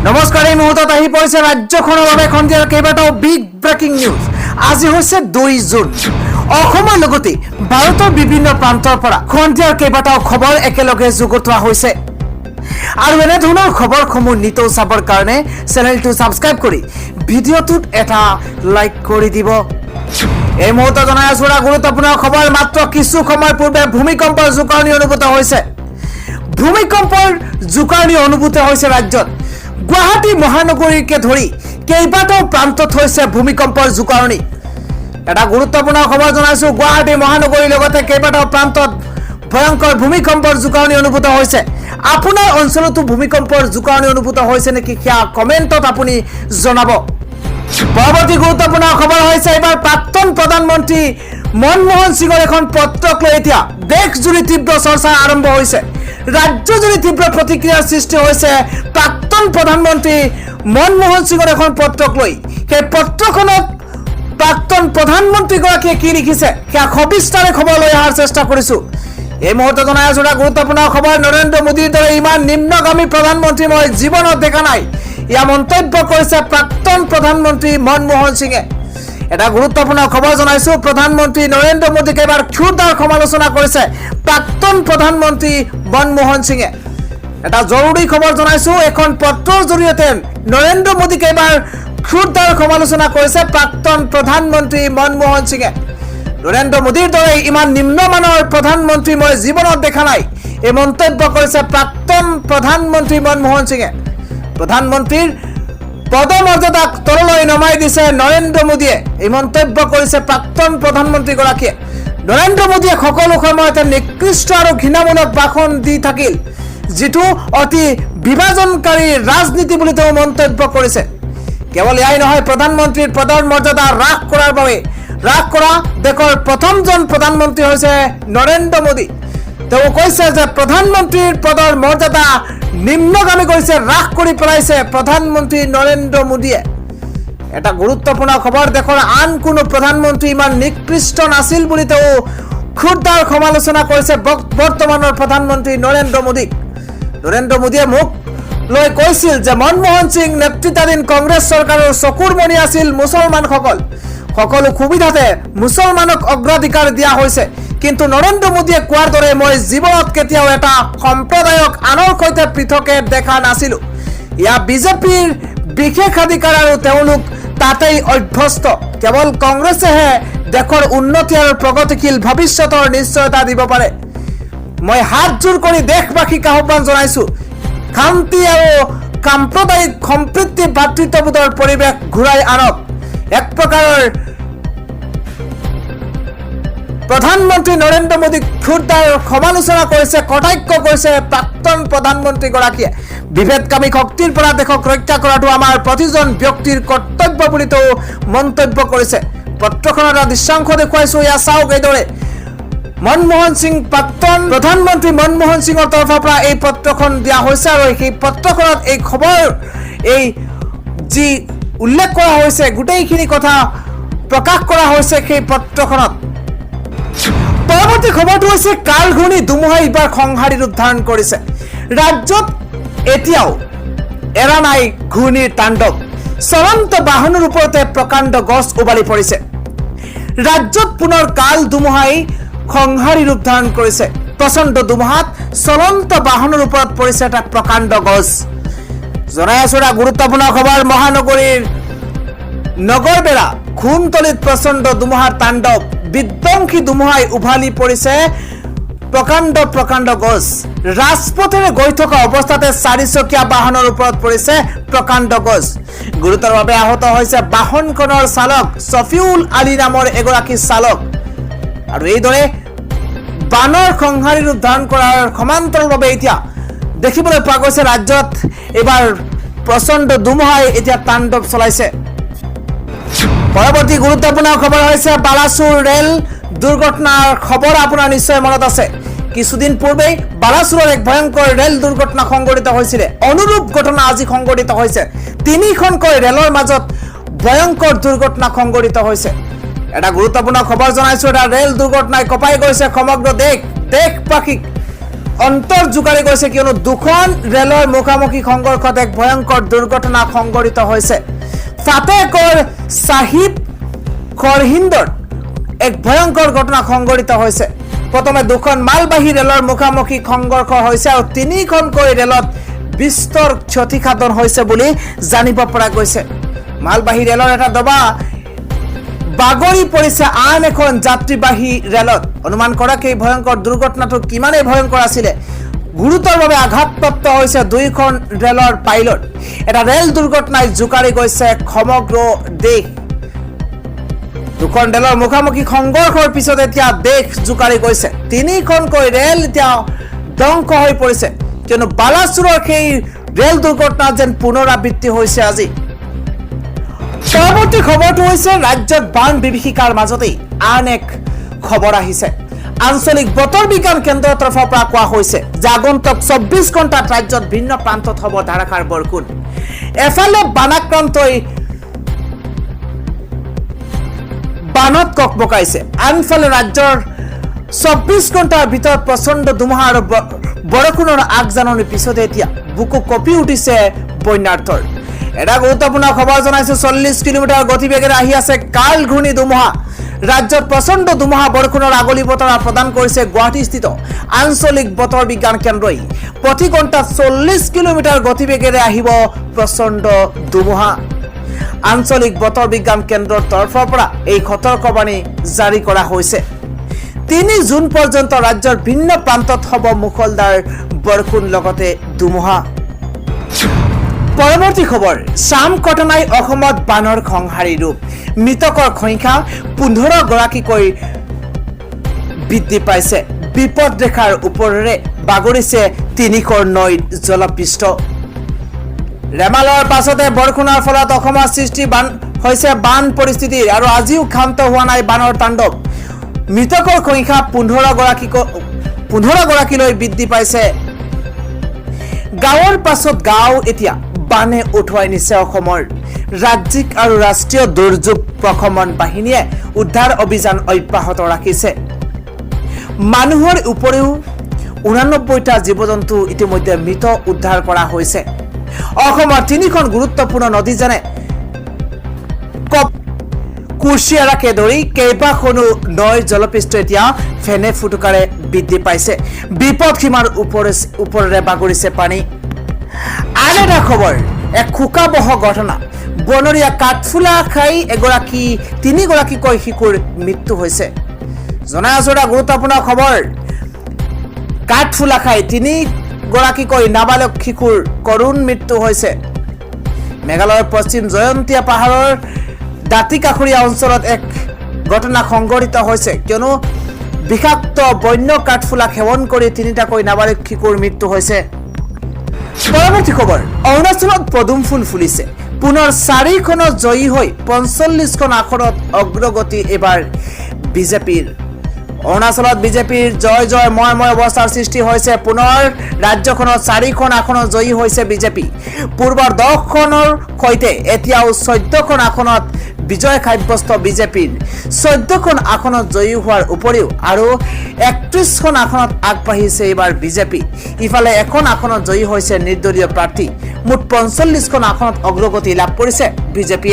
নমস্কাৰ, এই মুহূৰ্তত আহি পৰিছে ৰাজ্যখনৰ বাবে খন্তেক কেইবাটাও বিগ ব্ৰেকিং নিউজ। আজি হৈছে 2 জুন। অসমৰ লগতে ভাৰতৰ বিভিন্ন প্ৰান্তৰ পৰা খন্তেক কেইবাটাও খবৰ একেলগে যুগুতোৱা হৈছে। আৰু এনে ধৰণৰ খবৰসমূহ নিতৌ চাবৰ কাৰণে চেনেলটো ছাবস্ক্ৰাইব কৰি ভিডিঅ'টোত এটা লাইক কৰি দিব। এই মুহূৰ্তত জনাই আছো এটা গুৰুত্বপূৰ্ণ খবৰ। মাত্ৰ কিছু সময় পূৰ্বে ভূমিকম্পৰ জোকাৰণি অনুভূত হৈছে। ভূমিকম্পৰ জোকাৰণি অনুভূত হৈছে ৰাজ্যত। গুৱাহাটী মহানগৰীকে ধৰি কেইবাটাও প্ৰান্তত হৈছে ভূমিকম্পৰ জোকাৰণি। এটা গুৰুত্বপূৰ্ণ খবৰ জনাইছো। গুৱাহাটী মহানগৰীৰ লগতে কেইবাটাও প্ৰান্তত ভয়ংকৰ ভূমিকম্পৰ জোকাৰণি অনুভূত হৈছে। আপোনাৰ অঞ্চলতো ভূমিকম্পৰ জোকাৰণি অনুভূত হৈছে নেকি সেয়া কমেণ্টত আপুনি জনাব। পৰৱৰ্তী গুৰুত্বপূৰ্ণ খবৰ হৈছে এইবাৰ প্ৰাক্তন প্ৰধানমন্ত্ৰী মনমোহন সিঙৰ এখন পত্ৰক লৈ এতিয়া দেশজুৰি তীব্ৰ চৰ্চা আৰম্ভ হৈছে। ৰাজ্যজুৰি তীব্ৰ প্ৰতিক্ৰিয়াৰ সৃষ্টি হৈছে প্ৰাক্তন প্ৰধানমন্ত্ৰী মনমোহন সিঙৰ এখন পত্ৰক লৈ। সেই পত্ৰখনত প্ৰাক্তন প্ৰধানমন্ত্ৰীগৰাকীয়ে কি লিখিছে সেয়া সবিস্তাৰে খবৰ লৈ অহাৰ চেষ্টা কৰিছো। এই মুহূৰ্তত জনাই আছো এটা গুৰুত্বপূৰ্ণ খবৰ। নৰেন্দ্ৰ মোদীৰ দৰে ইমান নিম্নগামী প্ৰধানমন্ত্ৰী মই জীৱনত দেখা নাই, এয়া মন্তব্য কৰিছে প্ৰাক্তন প্ৰধানমন্ত্ৰী মনমোহন সিঙে। এটা গুৰুত্বপূৰ্ণ খবৰ জনাইছো। প্ৰধানমন্ত্ৰী নৰেন্দ্ৰ মোদীক এবাৰ ক্ষুদ্ৰ সমালোচনা কৰিছে প্ৰাক্তন প্ৰধানমন্ত্ৰী মনমোহন সিঙে। এটা জৰুৰী খবৰ জনাইছো। এখন পত্ৰৰ জৰিয়তে নৰেন্দ্ৰ মোদীক এবাৰ ক্ষুদ্ৰ সমালোচনা কৰিছে প্ৰাক্তন প্ৰধানমন্ত্ৰী মনমোহন সিঙে। নৰেন্দ্ৰ মোদীৰ দৰে ইমান নিম্নমানৰ প্ৰধানমন্ত্ৰী মই জীৱনত দেখা নাই, এই মন্তব্য কৰিছে প্ৰাক্তন প্ৰধানমন্ত্ৰী মনমোহন সিঙে। প্ৰধানমন্ত্ৰীৰ পদমৰ্যাদাক তললৈ নমাই দিছে নৰেন্দ্ৰ মোদীয়ে, এই মন্তব্য কৰিছে প্ৰাক্তন প্ৰধানমন্ত্ৰীগৰাকীয়ে। নৰেন্দ্ৰ মোদীয়ে সকলো সময়তে নিকৃষ্ট আৰু ঘৃণামূলক ভাষণ দি থাকিল, যিটো অতি বিভাজনকাৰী ৰাজনীতি বুলি তেওঁ মন্তব্য কৰিছে। কেৱল এয়াই নহয়, প্ৰধানমন্ত্ৰীৰ পদৰ মৰ্যাদা হ্ৰাস কৰাৰ বাবে দেশৰ প্ৰথমজন প্ৰধানমন্ত্ৰী হৈছে নৰেন্দ্ৰ মোদী। তেওঁ কৈছে যে প্ৰধানমন্ত্ৰীৰ পদৰ মৰ্যাদা নিম্নগামী কৰিছে, হ্ৰাস কৰি পেলাইছে প্ৰধানমন্ত্ৰী নৰেন্দ্ৰ মোদীয়ে। এটা গুৰুত্বপূৰ্ণ খবৰ। দেশৰ আন কোনো প্ৰধানমন্ত্ৰী ইমান নিকৃষ্ট নাছিল বুলি তেওঁ ক্ষুদ্ৰ সমালোচনা কৰিছে বৰ্তমানৰ প্ৰধানমন্ত্ৰী নৰেন্দ্ৰ মোদীক। নৰেন্দ্ৰ মোদীয়ে মোক লৈ কৈছিল যে মনমোহন সিং নেতৃত্বাধীন কংগ্ৰেছ চৰকাৰৰ চকুৰ মণি আছিল মুছলমানসকল। সকলো সুবিধাতে মুছলমানক অগ্ৰাধিকাৰ দিয়া হৈছে, কিন্তু নৰেন্দ্ৰ মোদীয়ে কোৱাৰ দৰে মই জীৱনত কেতিয়াও এটা সম্প্ৰদায়ক আনৰ সৈতে পৃথকে দেখা নাছিলো। এয়া বিজেপিৰ বিশেষাধিকাৰ আৰু তেওঁলোক তাতেই অভ্যস্ত। কেৱল কংগ্ৰেছেহে দেশৰ উন্নতি আৰু প্ৰগতিশীল ভৱিষ্যতৰ নিশ্চয়তা দিব পাৰে। মই হাত জোৰ কৰি দেশবাসীক আহ্বান জনাইছো, শান্তি আৰু সাম্প্ৰদায়িক সম্প্ৰীতি ভাতৃত্ববোধৰ পৰিৱেশ ঘূৰাই আনক। এক প্ৰকাৰৰ প্ৰধানমন্ত্ৰী নৰেন্দ্ৰ মোদীক ক্ষুদ্ৰ সমালোচনা কৰিছে, কটাক্ষ কৰিছে প্ৰাক্তন প্ৰধানমন্ত্ৰীগৰাকীয়ে। বিভেদকামী শক্তিৰ পৰা দেশক ৰক্ষা কৰাটো আমাৰ প্ৰতিজন ব্যক্তিৰ কৰ্তব্য বুলি তেওঁ মন্তব্য কৰিছে। পত্ৰখনৰ এটা দৃশ্যাংশ দেখুৱাইছো, এয়া চাওক। এইদৰে মনমোহন সিং, প্ৰাক্তন প্ৰধানমন্ত্ৰী মনমোহন সিঙৰ তৰফৰ পৰা এই পত্ৰখন দিয়া হৈছে। আৰু সেই পত্ৰখনত এই খবৰ, এই যি উল্লেখ কৰা হৈছে, গোটেইখিনি কথা প্ৰকাশ কৰা হৈছে সেই পত্ৰখনত। পৰৱৰ্তী খবৰটো হৈছে কালঘূৰ্ণি ধুমুহাই এইবাৰ সংহাৰী ৰূপ ধাৰণ কৰিছে। ৰাজ্যত এতিয়াও এৰা নাই ঘূৰ্ণীৰ তাণ্ডৱ। চলন্ত বাহনৰ ওপৰতে প্ৰকাণ্ড গছ উভালি পৰিছে। ৰাজ্যত পুনৰ কাল ধুমুহাই সংহাৰী ৰূপ ধাৰণ কৰিছে। প্ৰচণ্ড ধুমুহাত চলন্ত বাহনৰ ওপৰত পৰিছে এটা প্ৰকাণ্ড গছ। জনাই আছো এটা গুৰুত্বপূৰ্ণ খবৰ। মহানগৰীৰ নগৰবেৰা খুনতলিত প্ৰচণ্ড ধুমুহাৰ তাণ্ডৱ। বিধ্বংসী ধুমুহাই উভালি পৰিছে প্ৰকাণ্ড গছ। ৰাজপথেৰে গৈ থকা অৱস্থাতে 4চকীয়া বাহনৰ ওপৰত পৰিছে প্ৰকাণ্ড গছ। গুৰুতৰভাৱে আহত হৈছে বাহনখনৰ চালক ছফিউল আলী নামৰ এগৰাকী চালক। আৰু এইদৰে বানৰ সংহাৰী ৰূপ ধাৰণ কৰাৰ সমান্তৰালভাৱে এতিয়া দেখিবলৈ পোৱা গৈছে ৰাজ্যত এইবাৰ প্ৰচণ্ড ধুমুহাই এতিয়া তাণ্ডৱ চলাইছে। পৰৱৰ্তী গুৰুত্বপূৰ্ণ খবৰ হৈছে বালাসুৰ ৰেল দুৰ্ঘটনাৰ খবৰ আপোনাৰ নিশ্চয় মনত আছে। কিছুদিন পূৰ্বেই বালাসুৰৰ এক ভয়ংকৰ ৰেল দুৰ্ঘটনা সংঘটিত হৈছিলে। অনুৰূপ ঘটনা আজি সংঘটিত হৈছে। 3খনকৈ ৰেলৰ মাজত ভয়ংকৰ দুৰ্ঘটনা সংঘটিত হৈছে। এটা গুৰুত্বপূৰ্ণ খবৰ জনাইছো। এটা ৰেল দুৰ্ঘটনাই কঁপাই গৈছে সমগ্ৰ দেশবাসীক। অন্তৰ জোকাৰি গৈছে, কিয়নো দুখন ৰেলৰ মুখামুখি সংঘৰ্ষত এক ভয়ংকৰ দুৰ্ঘটনা সংঘটিত হৈছে। ফাটেকৰ চাহিব খৰহিন্দত এক ভয়ংকৰ ঘটনা সংঘটিত হৈছে। প্ৰথমে দুখন মালবাহী ৰেলৰ মুখামুখি সংঘৰ্ষ হৈছে আৰু তিনিখনকৈ ৰেলত বিস্তৰ ক্ষতিসাধন হৈছে বুলি জানিব পৰা গৈছে। মালবাহী ৰেলৰ এটা ডবা বাগৰি পৰিছে আন এখন যাত্ৰীবাহী ৰেলত। অনুমান কৰক এই ভয়ংকৰ দুৰ্ঘটনাটো কিমানেই ভয়ংকৰ আছিলে। গুৰুতৰভাৱে আঘাতপ্ৰাপ্ত হৈছে দুইখন ৰেলৰ পাইলট। এটা ৰেল দুৰ্ঘটনাই জোকাৰি গৈছে সমগ্ৰ দেশ। দুখন ৰেলৰ মুখামুখি সংঘৰ্ষৰ পিছত এতিয়া দেশ জোকাৰি গৈছে। তিনিখনকৈ ৰেল এতিয়া ধ্বংস হৈ পৰিছে, কিয়নো বালাসোৰৰ সেই ৰেল দুৰ্ঘটনা যেন পুনৰাবৃত্তি হৈছে আজি। পৰৱৰ্তী খবৰটো হৈছে ৰাজ্যত বান বিভীষিকাৰ মাজতেই আন এক খবৰ আহিছে। আঞ্চলিক বতৰ বিজ্ঞান কেন্দ্ৰৰ তৰফৰ পৰা কোৱা হৈছে যে আগন্তুক 24 ঘণ্টাত ৰাজ্যত ভিন্ন প্ৰান্তত হ'ব ধাৰাসাৰ বৰষুণ। এফালে বানাক্ৰান্তই বানত ককবকাইছে, আনফালে ৰাজ্যৰ 24 ঘণ্টাৰ ভিতৰত প্ৰচণ্ড ধুমুহা আৰু বৰষুণৰ আগজাননীৰ পিছতে এতিয়া বুকু কঁপি উঠিছে বন্যাৰ্থৰ। এটা গুৰুত্বপূৰ্ণ খবৰ জনাইছে, 40 কিলোমিটাৰ গতিবেগেৰে আহি আছে কাল ঘূৰ্ণী ধুমুহা। ৰাজ্যত প্ৰচণ্ড ধুমুহা বৰষুণৰ আগলি বতৰা প্ৰদান কৰিছে গুৱাহাটীস্থিত আঞ্চলিক বতৰ বিজ্ঞান কেন্দ্ৰই। প্ৰতি ঘণ্টাত 40 কিলোমিটাৰ গতিবেগেৰে আহিব প্ৰচণ্ড ধুমুহা। আঞ্চলিক বতৰ বিজ্ঞান কেন্দ্ৰৰ তৰফৰ পৰা এই সতৰ্কবাণী জাৰি কৰা হৈছে। 3 জুন পৰ্যন্ত ৰাজ্যৰ ভিন্ন প্ৰান্তত হ'ব মুখলধাৰ বৰষুণ লগতে ধুমুহা। পৰৱৰ্তী খবৰ, চাম ঘটনাই অসমত বানৰ সংহাৰী ৰূপ। মৃতকৰ সংখ্যা 15 গৰাকীকৈ বৃদ্ধি পাইছে। বিপদ ৰেখাৰ ওপৰেৰে বাগৰিছে তিনিখৰ নৈৰ জলপৃষ্ঠ। ৰেমালৰ পাছতে বৰষুণৰ ফলত অসমৰ সৃষ্টি হৈছে বান পৰিস্থিতিৰ, আৰু আজিও ক্ষান্ত হোৱা নাই বানৰ তাণ্ডৱ। মৃতকৰ সংখ্যা 15 গৰাকীলৈ বৃদ্ধি পাইছে। গাঁৱৰ পাছত গাঁও এতিয়া বানে উঠুৱাই নিছে অসমৰ। ৰাজ্যিক আৰু ৰাষ্ট্ৰীয় দুৰ্যোগ প্ৰশমন বাহিনীয়ে উদ্ধাৰ অভিযান অব্যাহত ৰাখিছে। মানুহৰ উপৰিও 89টা জীৱ জন্তু ইতিমধ্যে মৃত উদ্ধাৰ কৰা হৈছে। অসমৰ 3খন গুৰুত্বপূৰ্ণ নদী যেনে কুশিয়াৰাকে ধৰি কেইবাখনো নৈৰ জলপৃষ্ঠ এতিয়া ফেনে ফুটুকাৰে বৃদ্ধি পাইছে। বিপদ সীমাৰ ওপৰেৰে বাগৰিছে পানী। আন এটা খবৰ, এক শোকাবহ ঘটনা। বনৰীয়া কাঠফুলা খাই 3গৰাকীকৈ শিশুৰ মৃত্যু হৈছে। জনাই আছো এটা গুৰুত্বপূৰ্ণ খবৰ। কাঠফুলা খাই 3গৰাকীকৈ নাবালক শিশুৰ কৰুণ মৃত্যু হৈছে। মেঘালয়ৰ পশ্চিম জয়ন্তীয়া পাহাৰৰ দাঁতিকাষৰীয়া অঞ্চলত এক ঘটনা সংঘটিত হৈছে, কিয়নো বিষাক্ত বন্য কাঠফুলা সেৱন কৰি 3টাকৈ নাবালক শিশুৰ মৃত্যু হৈছে। পৰৱৰ্তী খবৰ, অৰুণাচলত পদুম ফুল ফুলিছে। পুনৰ 4খনত জয়ী হৈ 45খন আসনত অগ্ৰগতি এইবাৰ বিজেপিৰ। অৰুণাচলত বিজেপিৰ জয় জয় ময় ময় অৱস্থাৰ সৃষ্টি হৈছে। পুনৰ ৰাজ্যখনত 4খন আসনত জয়ী হৈছে বিজেপি। পূৰ্বৰ 10খনৰ সৈতে এতিয়াও 14খন আসনত বিজয় সাব্যস্ত বিজেপিৰ। 14খন আসনত জয়ী হোৱাৰ উপৰিও আৰু 31খন আসনত আগবাঢ়িছে এইবাৰ বিজেপি। ইফালে এখন আসনত জয়ী হৈছে নিৰ্দলীয় প্ৰাৰ্থী। মুঠ 45খন আসনত অগ্ৰগতি লাভ কৰিছে বিজেপিয়ে।